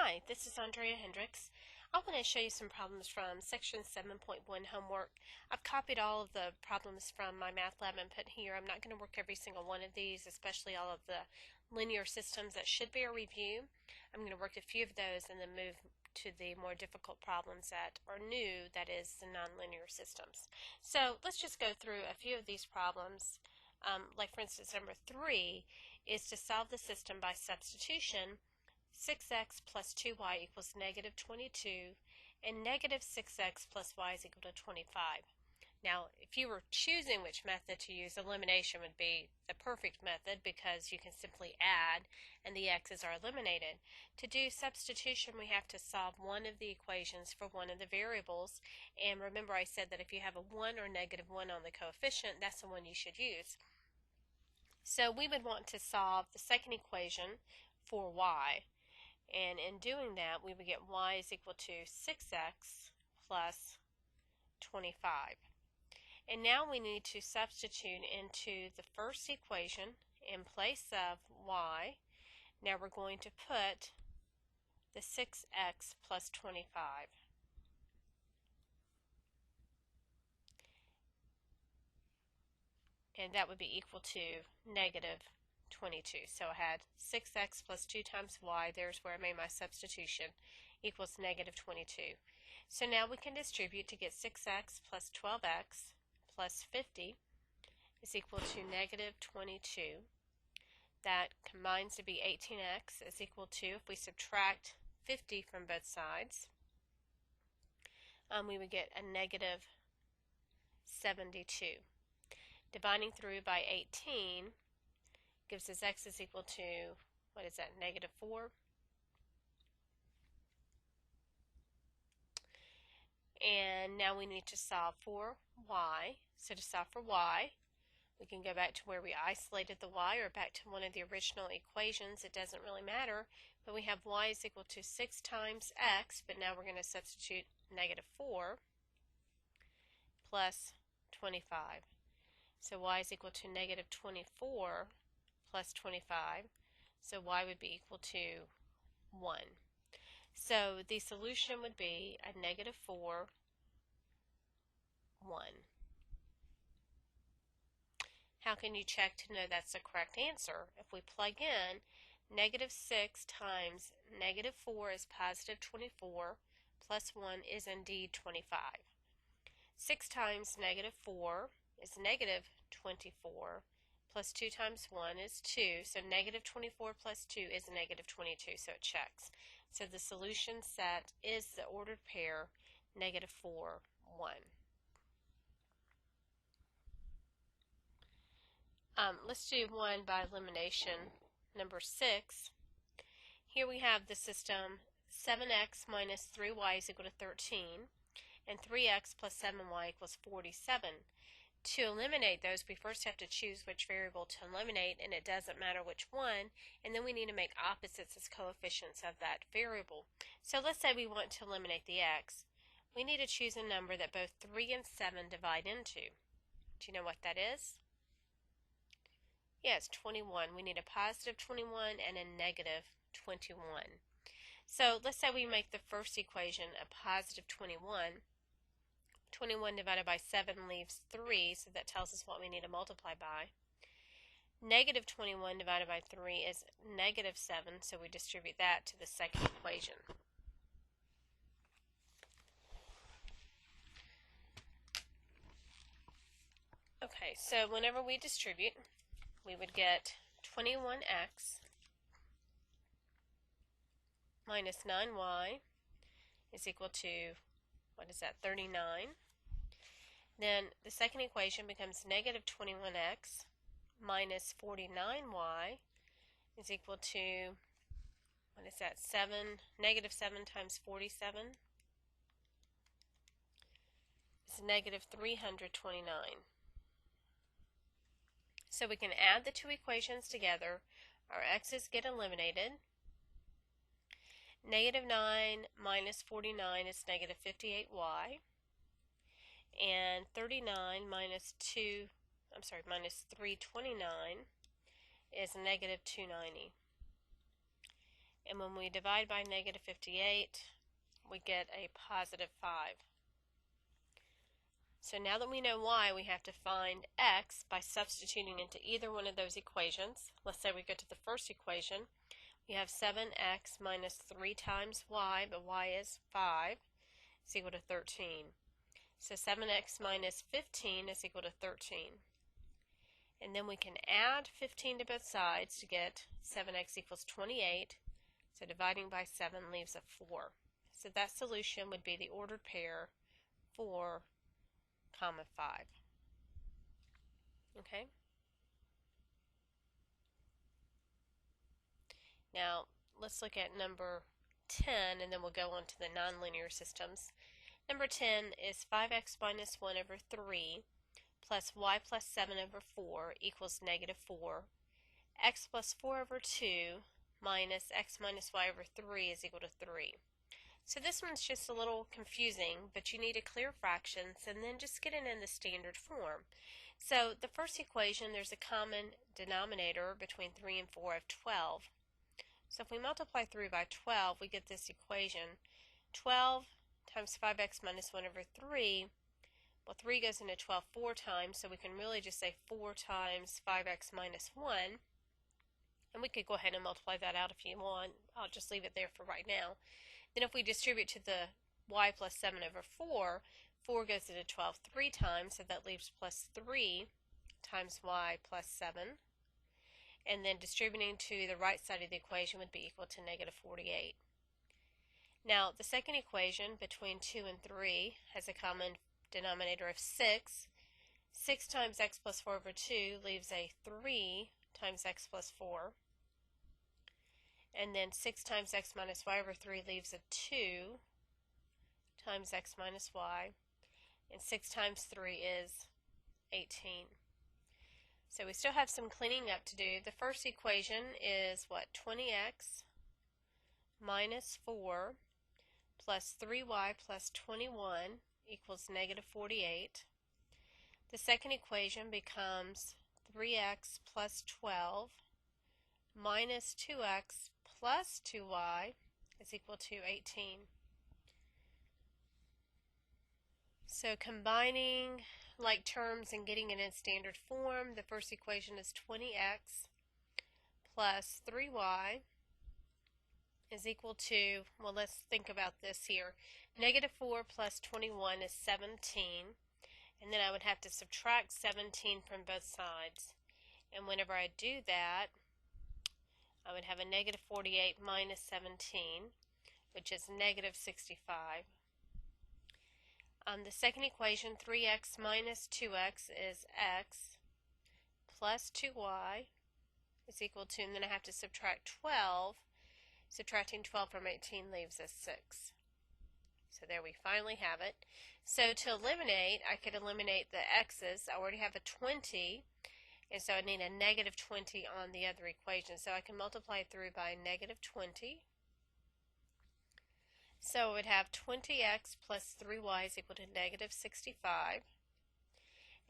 Hi, this is Andrea Hendricks. I want to show you some problems from section 7.1 homework. I've copied all of the problems from my math lab and put here. I'm not going to work every single one of these, especially all of the linear systems that should be a review. I'm going to work a few of those and then move to the more difficult problems that are new, that is, the nonlinear systems. So let's just go through a few of these problems. Like for instance, number 3 is to solve the system by substitution. 6x plus 2y equals negative 22, and negative 6x plus y is equal to 25. Now, if you were choosing which method to use, elimination would be the perfect method because you can simply add and the x's are eliminated. To do substitution, we have to solve one of the equations for one of the variables. And remember I said that if you have a 1 or negative 1 on the coefficient, that's the one you should use. So we would want to solve the second equation for y. And in doing that, we would get y is equal to 6x plus 25. And now we need to substitute into the first equation in place of y. Now we're going to put the 6x plus 25. And that would be equal to negative 22. So I had 6x plus 2 times y, there's where I made my substitution, equals negative 22. So now we can distribute to get 6x plus 12x plus 50 is equal to negative 22. That combines to be 18x is equal to, if we subtract 50 from both sides, we would get a negative 72. Dividing through by 18 gives us x is equal to, what is that, negative 4. And now we need to solve for y. So to solve for y, we can go back to where we isolated the y or back to one of the original equations. It doesn't really matter. But we have y is equal to 6 times x, but now we're going to substitute negative 4 plus 25. So y is equal to negative 24 plus 25, so y would be equal to 1. So the solution would be a negative 4, 1. How can you check to know that's the correct answer? If we plug in negative 6 times negative 4 is positive 24, plus 1 is indeed 25. 6 times negative 4 is negative 24, plus 2 times 1 is 2, so negative 24 plus 2 is negative 22, so it checks. So the solution set is the ordered pair, negative 4, 1. Let's do one by elimination, number 6. Here we have the system 7x minus 3y is equal to 13, and 3x plus 7y equals 47. To eliminate those, we first have to choose which variable to eliminate, and it doesn't matter which one, and then we need to make opposites as coefficients of that variable. So let's say we want to eliminate the x. We need to choose a number that both 3 and 7 divide into. Do you know what that is? Yes, 21. We need a positive 21 and a negative 21. So let's say we make the first equation a positive 21. 21 divided by 7 leaves 3, so that tells us what we need to multiply by. Negative 21 divided by 3 is negative 7, so we distribute that to the second equation. Okay, so whenever we distribute, we would get 21x minus 9y is equal to, what is that, 39. Then the second equation becomes negative 21x minus 49y is equal to, what is that, 7, negative 7 times 47 is negative 329. So we can add the two equations together. Our x's get eliminated. Negative 9 minus 49 is negative 58y. And 39 minus 329 is negative 290. And when we divide by negative 58, we get a positive 5. So now that we know y, we have to find x by substituting into either one of those equations. Let's say we go to the first equation. We have 7x minus 3 times y, but y is 5, is equal to 13. So 7x minus 15 is equal to 13. And then we can add 15 to both sides to get 7x equals 28. So dividing by 7 leaves a 4. So that solution would be the ordered pair 4, 5. Okay? Now, let's look at number 10, and then we'll go on to the nonlinear systems. Number 10 is 5x minus 1 over 3 plus y plus 7 over 4 equals negative 4. X plus 4 over 2 minus x minus y over 3 is equal to 3. So this one's just a little confusing, but you need to clear fractions and then just get it in the standard form. So the first equation, there's a common denominator between 3 and 4 of 12. So if we multiply 3 by 12, we get this equation. 12 times 5x minus 1 over 3, well, 3 goes into 12 4 times, so we can really just say 4 times 5x minus 1. And we could go ahead and multiply that out if you want. I'll just leave it there for right now. Then if we distribute to the y plus 7 over 4, 4 goes into 12 3 times, so that leaves plus 3 times y plus 7. And then distributing to the right side of the equation would be equal to negative 48. Now, the second equation between 2 and 3 has a common denominator of 6. 6 times x plus 4 over 2 leaves a 3 times x plus 4. And then 6 times x minus y over 3 leaves a 2 times x minus y. And 6 times 3 is 18. So we still have some cleaning up to do. The first equation is what? 20x minus 4 plus 3y plus 21 equals negative 48. The second equation becomes 3x plus 12 minus 2x plus 2y is equal to 18. So combining like terms and getting it in standard form, the first equation is 20x plus 3y is equal to, well, let's think about this here. Negative 4 plus 21 is 17, and then I would have to subtract 17 from both sides. And whenever I do that, I would have a negative 48 minus 17, which is negative 65. The second equation, 3x minus 2x is x plus 2y is equal to, and then I have to subtract 12. Subtracting 12 from 18 leaves us 6. So there we finally have it. So to eliminate, I could eliminate the x's. I already have a 20, and so I need a negative 20 on the other equation. So I can multiply through by negative 20. So we'd have 20x plus 3y is equal to negative 65.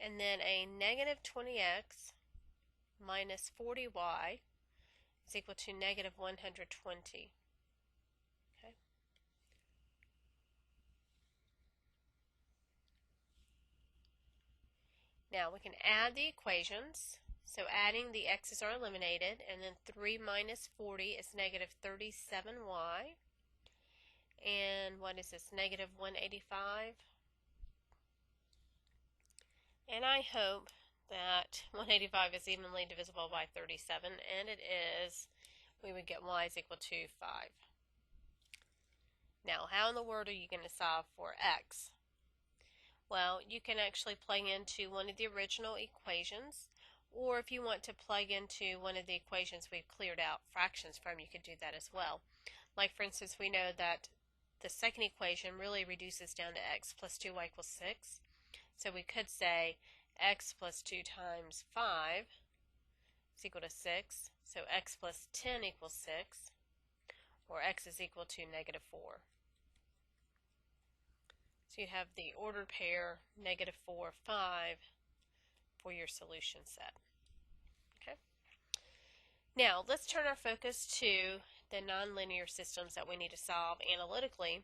And then a negative 20x minus 40y is equal to negative 120. Okay. Now we can add the equations. So adding the x's are eliminated, and then 3 minus 40 is negative 37y. And what is this? Negative 185. And I hope that 185 is evenly divisible by 37, and it is. We would get y is equal to 5. Now, how in the world are you going to solve for x? Well, you can actually plug into one of the original equations, or if you want to plug into one of the equations we've cleared out fractions from, you could do that as well. Like, for instance, we know that the second equation really reduces down to x plus 2y equals 6. So we could say x plus 2 times 5 is equal to 6. So x plus 10 equals 6, or x is equal to negative 4. So you have the ordered pair negative 4, 5 for your solution set. Okay. Now let's turn our focus to the nonlinear systems that we need to solve analytically.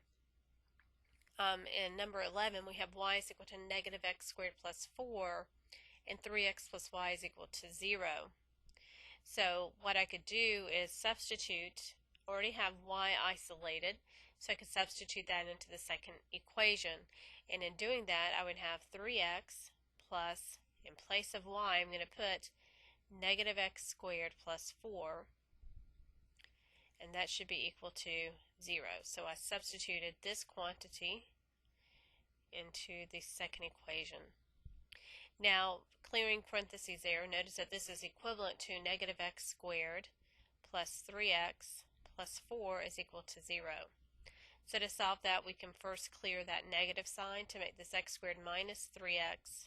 In number 11, we have y is equal to negative x squared plus 4, and 3x plus y is equal to 0. So what I could do is substitute, already have y isolated, so I could substitute that into the second equation. And in doing that, I would have 3x plus, in place of y, I'm going to put negative x squared plus 4, and that should be equal to 0. So I substituted this quantity into the second equation. Now, clearing parentheses there, notice that this is equivalent to negative x squared plus 3x plus 4 is equal to 0. So to solve that, we can first clear that negative sign to make this x squared minus 3x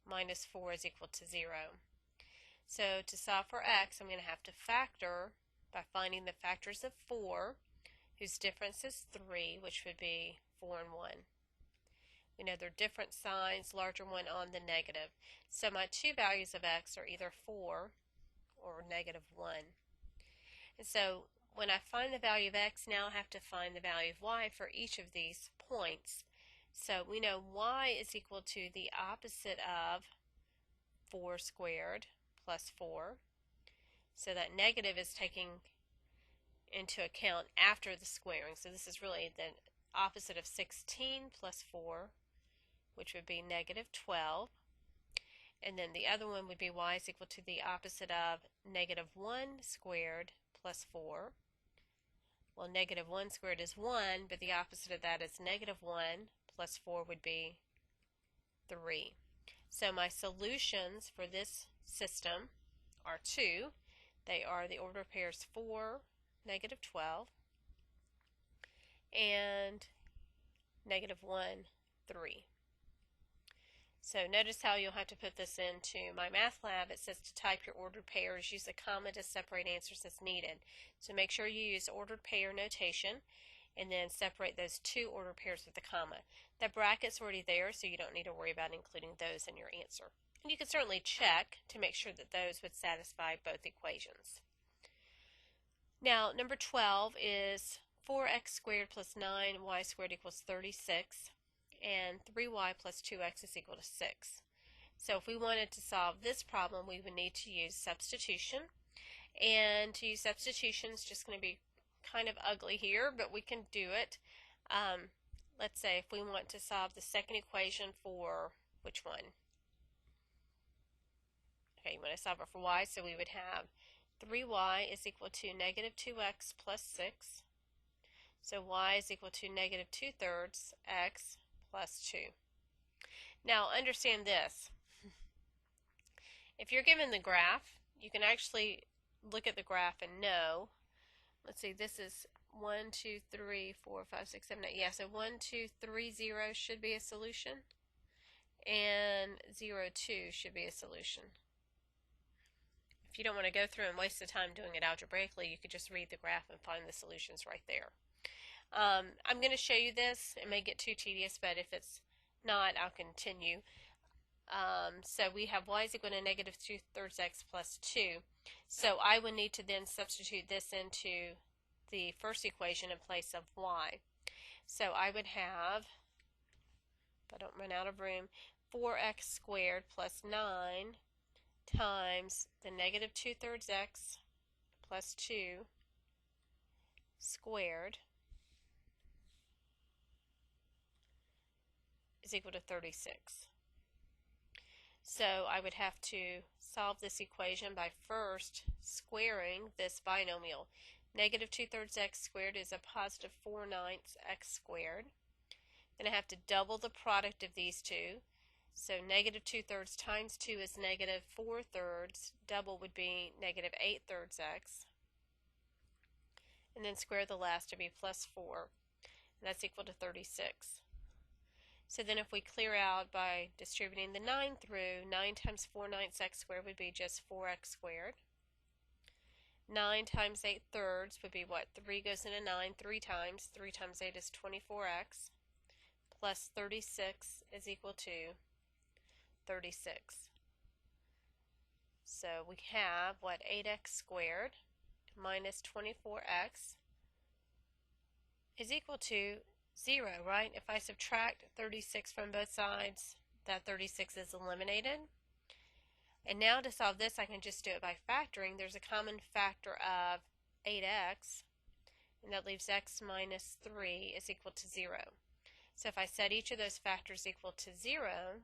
minus 4 is equal to 0. So to solve for x, I'm going to have to factor by finding the factors of 4, whose difference is 3, which would be 4 and 1. We know they're different signs, larger one on the negative. So my two values of x are either 4 or negative 1. And so when I find the value of x, now I have to find the value of y for each of these points. So we know y is equal to the opposite of 4 squared plus 4. So that negative is taking into account after the squaring. So this is really the opposite of 16 plus 4, which would be negative 12. And then the other one would be y is equal to the opposite of negative 1 squared plus 4. Well, negative 1 squared is 1, but the opposite of that is negative 1 plus 4 would be 3. So my solutions for this system are 2. They are the order pairs 4, negative 12, and negative 1, 3. So notice how you'll have to put this into My Math Lab. It says to type your ordered pairs, use a comma to separate answers as needed. So make sure you use ordered pair notation and then separate those two ordered pairs with a comma. The bracket's already there, so you don't need to worry about including those in your answer. And you can certainly check to make sure that those would satisfy both equations. Now, number 12 is 4x squared plus 9y squared equals 36. And 3y plus 2x is equal to 6. So if we wanted to solve this problem, we would need to use substitution. And to use substitution is just going to be kind of ugly here, but we can do it. Let's say if we want to solve the second equation for which one? Okay, you want to solve it for y, so we would have 3y is equal to negative 2x plus 6. So y is equal to negative 2/3 x plus 2. Now understand this. If you're given the graph, you can actually look at the graph and know. Let's see, this is 1, 2, 3, 4, 5, 6, 7, 8. Yeah, so 1, 2, 3, 0 should be a solution. And 0, 2 should be a solution. If you don't want to go through and waste the time doing it algebraically, you could just read the graph and find the solutions right there. I'm going to show you this. It may get too tedious, but if it's not, I'll continue. So we have y is equal to negative 2/3 x plus 2. So I would need to then substitute this into the first equation in place of y. So I would have, if I don't run out of room, 4x squared plus 9 times the negative 2/3 x plus 2 squared is equal to 36. So I would have to solve this equation by first squaring this binomial. Negative 2/3 x squared is a positive 4/9 x squared. Then I have to double the product of these two. So negative 2/3 times 2 is negative 4/3. Double would be negative 8/3 x. And then square the last to be plus 4. And that's equal to 36. So then if we clear out by distributing the 9 through, 9 times 4/9 x squared would be just 4x squared. 9 times 8/3 would be what? 3 goes into 9 3 times. 3 times 8 is 24x. Plus 36 is equal to 36. So we have, what, 8x squared minus 24x is equal to 0, right? If I subtract 36 from both sides, that 36 is eliminated. And now to solve this, I can just do it by factoring. There's a common factor of 8x, and that leaves x minus 3 is equal to 0. So if I set each of those factors equal to 0,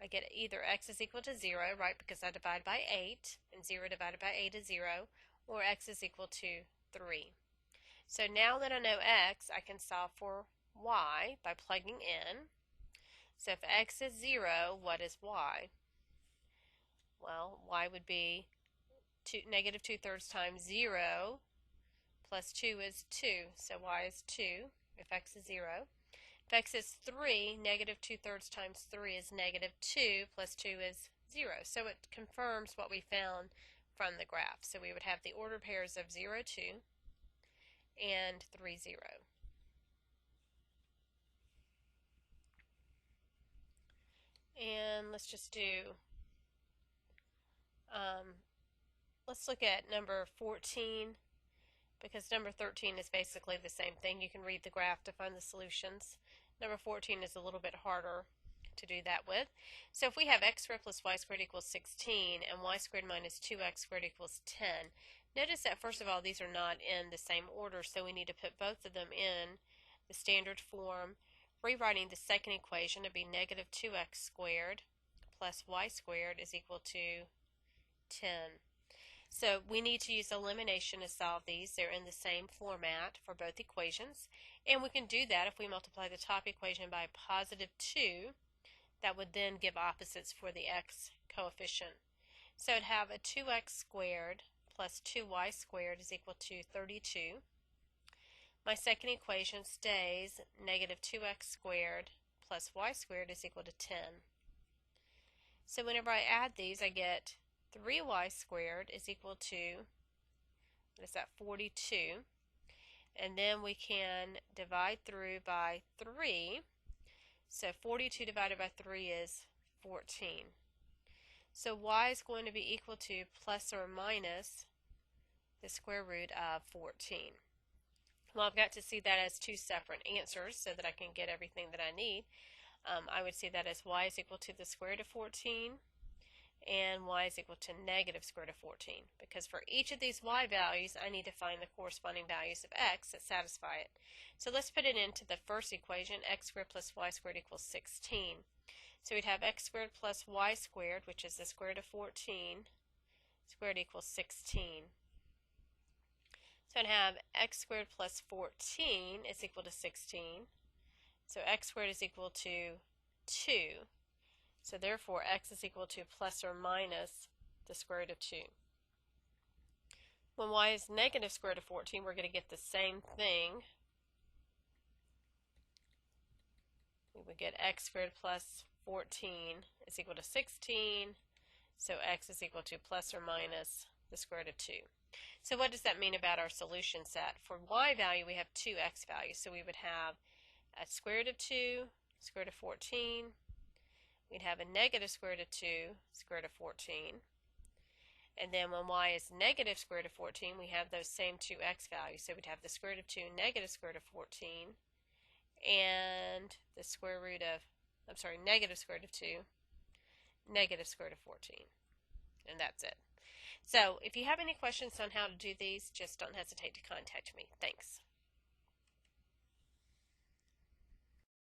I get either x is equal to 0, right, because I divide by 8, and 0 divided by 8 is 0, or x is equal to 3. So now that I know x, I can solve for y by plugging in. So if x is 0, what is y? Well, y would be negative 2/3 times 0 plus 2 is 2. So y is 2 if x is 0. If x is 3, negative 2/3 times 3 is negative 2 plus 2 is 0. So it confirms what we found from the graph. So we would have the ordered pairs of 0, 2 and 3, 0. And let's just do, let's look at number 14, because number 13 is basically the same thing. You can read the graph to find the solutions. Number 14 is a little bit harder to do that with. So if we have x squared plus y squared equals 16 and y squared minus 2x squared equals 10, notice that first of all these are not in the same order, so we need to put both of them in the standard form. Rewriting the second equation to be negative 2x squared plus y squared is equal to 10. So we need to use elimination to solve these. They're in the same format for both equations. And we can do that if we multiply the top equation by positive 2. That would then give opposites for the x coefficient. So I'd have a 2x squared plus 2y squared is equal to 32. My second equation stays negative 2x squared plus y squared is equal to 10. So whenever I add these, I get 3y squared is equal to, what is that, 42. And then we can divide through by 3. So 42 divided by 3 is 14. So y is going to be equal to plus or minus the square root of 14. Well, I've got to see that as two separate answers so that I can get everything that I need. I would see that as y is equal to the square root of 14 and y is equal to negative square root of 14, because for each of these y values I need to find the corresponding values of x that satisfy it. So let's put it into the first equation. X squared plus y squared equals 16. So we'd have x squared plus y squared, which is the square root of 14, squared equals 16. So I'd have x squared plus 14 is equal to 16. So x squared is equal to 2. So therefore x is equal to plus or minus the square root of 2. When y is negative square root of 14, we're going to get the same thing. We would get x squared plus 14 is equal to 16. So x is equal to plus or minus the square root of 2. So what does that mean about our solution set? For y value, we have two x values. So we would have a square root of 2, square root of 14. We'd have a negative square root of 2, square root of 14. And then when y is negative square root of 14, we have those same two x values. So we'd have the square root of 2, negative square root of 14, and the square root of, negative square root of 2, negative square root of 14. And that's it. So if you have any questions on how to do these, just don't hesitate to contact me. Thanks.